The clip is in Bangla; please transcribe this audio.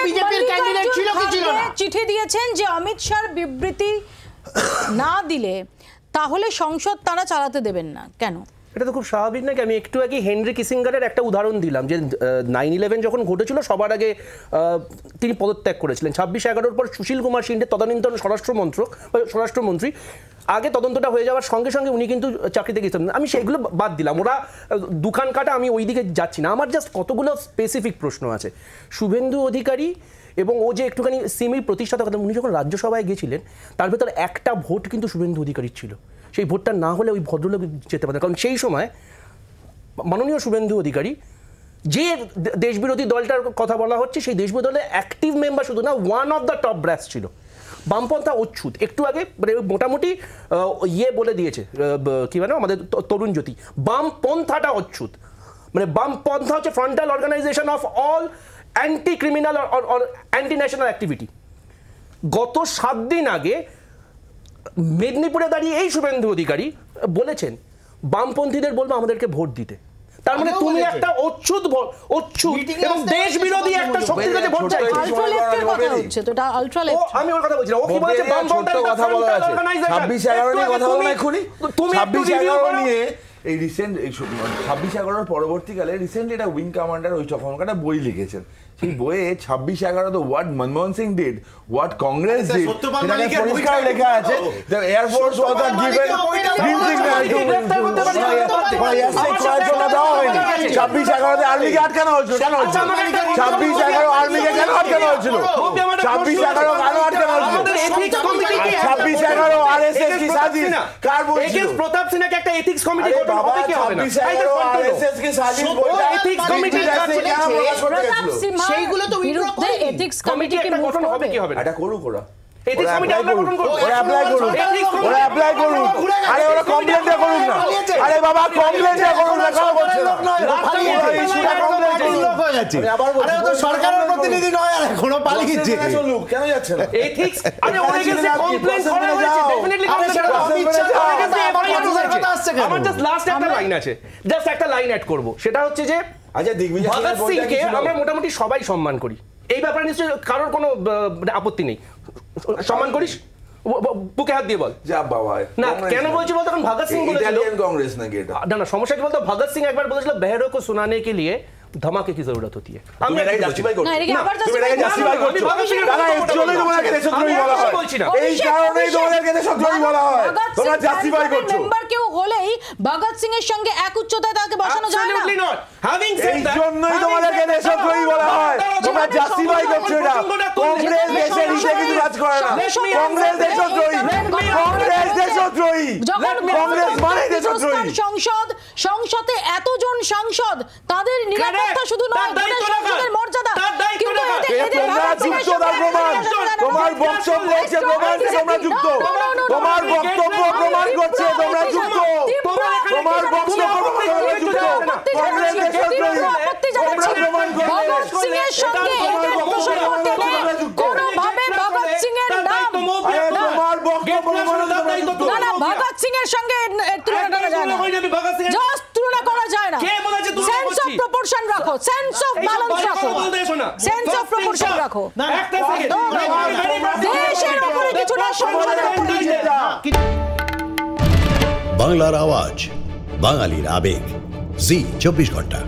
বিজেপির ক্যান্ডিডেট ছিল কি ছিল না? চিঠি দিয়েছেন যে অমিত শাহর বিবৃতি না দিলে তাহলে সংসদ তারা চালাতে দেবেন না। কেন? এটা তো খুব স্বাভাবিক নাকি? আমি একটু আগে হেনরি কিসিঙ্গারের একটা উদাহরণ দিলাম যে 9/11 যখন ঘটেছিল সবার আগে তিনি পদত্যাগ করেছিলেন। 26/11 পর সুশীল কুমার সিন্ডে তদানীন্তন স্বরাষ্ট্রমন্ত্রী আগে তদন্তটা হয়ে যাওয়ার সঙ্গে সঙ্গে উনি কিন্তু চাকরিতে গেছিলেন। আমি সেগুলো বাদ দিলাম, ওরা দুখান কাটা, আমি ওই দিকে যাচ্ছি না। আমার জাস্ট কতগুলো স্পেসিফিক প্রশ্ন আছে। শুভেন্দু অধিকারী এবং ও যে একটুখানি সিমির প্রতিষ্ঠাতা কথা, উনি যখন রাজ্যসভায় গেছিলেন তার ভেতর একটা ভোট কিন্তু শুভেন্দু অধিকারীর ছিল। সেই ভোটটা না হলে ওই ভদ্রলোক যেতে পারে, কারণ সেই সময় মাননীয় শুভেন্দু অধিকারী যে দেশবিরোধী দলটার কথা বলা হচ্ছে সেই দেশবিরোধী দলের অ্যাক্টিভ মেম্বার শুধু না, one of the top brass ছিল। বামপন্থা অচ্ছুত, একটু আগে মানে মোটামুটি বলে দিয়েছে কি মানে আমাদের তরুণ জ্যোতি, বামপন্থাটা অচ্ছুত। মানে বামপন্থা হচ্ছে frontal organisation of all anti criminal or anti national activity. গত 7 দিন আগে মেদিনীপুরে দাঁড়িয়ে এই শুভেন্দু অধিকারী বলেছেন বামপন্থীদের বলবো আমাদেরকে ভোট দিতে। তার মানে তুমি একটা অচ্ছুত এবং দেশ বিরোধী একটা শক্তির কাছে ভোট চাইছো। আলট্রা লেফটের কথা হচ্ছে তো, এটা আলট্রা লেফট। আমি ওর কথা বলছি না, ও কি বলছে বামপন্থার কথা বলা আছে। 26/11 নিয়ে কথা বলা নাই খুনি। 26/11 নিয়ে এই রিসেন্ট 26/11 পরবর্তীকালে রিসেন্ট এটা উইং কমান্ডার ওই তখনকার বই লিখেছেন। সেই বইয়ে 26/11 the what Manmohan Singh did, what Congress did, এটা পরিষ্কার লেখা আছে। The air force was not given green signal two দেওয়া হয়নি। 26/11 তে আর্মিকে আটকানো হয়েছিল। কেন হয়েছিল? 26/11 আর্মিকে কেন আটকানো হয়েছিল? 26/11 কেন আটকানো হয়েছিল? 26/11 আরএসএস কি সাজিশ কার বলছিল? প্রতাপ সিনহাকে একটা এথিক্স কমিটি গঠন হবে কি হবে না? 26/11 আরএসএস কি সাজিশ বলতে এথিক্স কমিটি সেইগুলো তো বিরুদ্ধে এথিক্স কমিটি কি গঠন হবে কি হবে না? এটা করুক ওরা। এথিক্স কমিটি আমরা গঠন করব। ওরা অ্যাপ্লাই করুক। ওরা অ্যাপ্লাই করুক। আরে ওরা কমপ্লেইনটা করুক না। আরে বাবা কমপ্লেইনটা করুক না, কেন করছে না? আরে তো সরকারের প্রতিনিধি নয়, আর এখনো পালিয়েছে। চলুক, কেন যাচ্ছে না? এথিক্স আরে ওরা গেছে কমপ্লেইন করা হয়েছে, ডেফিনেটলি আমার জাস্ট লাস্ট একটা লাইন আছে, জাস্ট একটা লাইন অ্যাড করব। সেটা হচ্ছে যে আচ্ছা দিগ্বিজয় ভগৎ সিংকে আমরা মোটামুটি সবাই সম্মান করি, এই ব্যাপারে নিশ্চয়ই কারোর কোনো আপত্তি নেই। সম্মান করিস? বুকে হাত দিয়ে বল। যা বাবা না কেন বলছি বলতো, এখন ভগৎ সিং বলেছিল ইটালিয়ান কংগ্রেস নাকি এটা? না সমস্যা কি বলতো, ভগৎ সিং একবার বলেছিল বহরো কো সুনানে কে লিয়ে ধমাকে কি জরুরত হতি है। আমি এটাকে জাস্টিফাই করছি। না এটাকে আবার তুমি এটাকে জাস্টিফাই করছো। দাদা একচুয়ালি তোমাকে দেশদ্রোহী বলা হয়। এই কারণেই তোমাকে দেশদ্রোহী বলা হয়। তোমরা জাস্টিফাই করছো। মেম্বার কেউ হলেই ভগৎ সিং এর সঙ্গে এক উচ্চতায় তাকে বসানো যায় না। Absolutely not. Having said that, এই জন্যই তোমাদেরকে দেশদ্রোহী বলা হয়। তোমরা জাস্টিফাই করছো এটা। কংগ্রেস দেশের হিতে কিছু কাজ করে না। কংগ্রেস দেশদ্রোহী। কংগ্রেস দেশদ্রোহী। কংগ্রেস মানে দেশদ্রোহী। সংসদে এতজন সাংসদ, তাদের নিরাপত্তা শুধু নয়, সংসদের মর্যাদা। কিন্তু তোমরা যুক্ত তার প্রমাণ। তোমার বক্তব্য হচ্ছে প্রমাণ যে তোমরা যুক্ত। তোমার বক্তব্য প্রমাণ করছে তোমরা যুক্ত। তোমার বক্তব্য প্রমাণ করে যুক্ত। কংগ্রেস দেশদ্রোহী। তোমরা প্রমাণ করবে। ভগৎ সিং এর সঙ্গে এদের প্রসঙ্গ টেনে কোনোভাবে ভগৎ সিং এর নাম তোমার বক্তব্য প্রমাণ তোমরা যুক্ত। না ভগৎ সিং এর সঙ্গে তুলনা করা যায় না। জাস্ট তুলনা করা যায় না। সেন্স অফ প্রপোর্শন রাখো, সেন্স অফ ব্যালেন্স রাখো, সেন্স অফ প্রপোর্শন রাখো। একটা সেকেন্ড, দেশের উপরে কিছু না, সংসদের উপরে কিছু। বাংলার আওয়াজ, বাঙালির আবেগ, জি 24 ঘন্টা।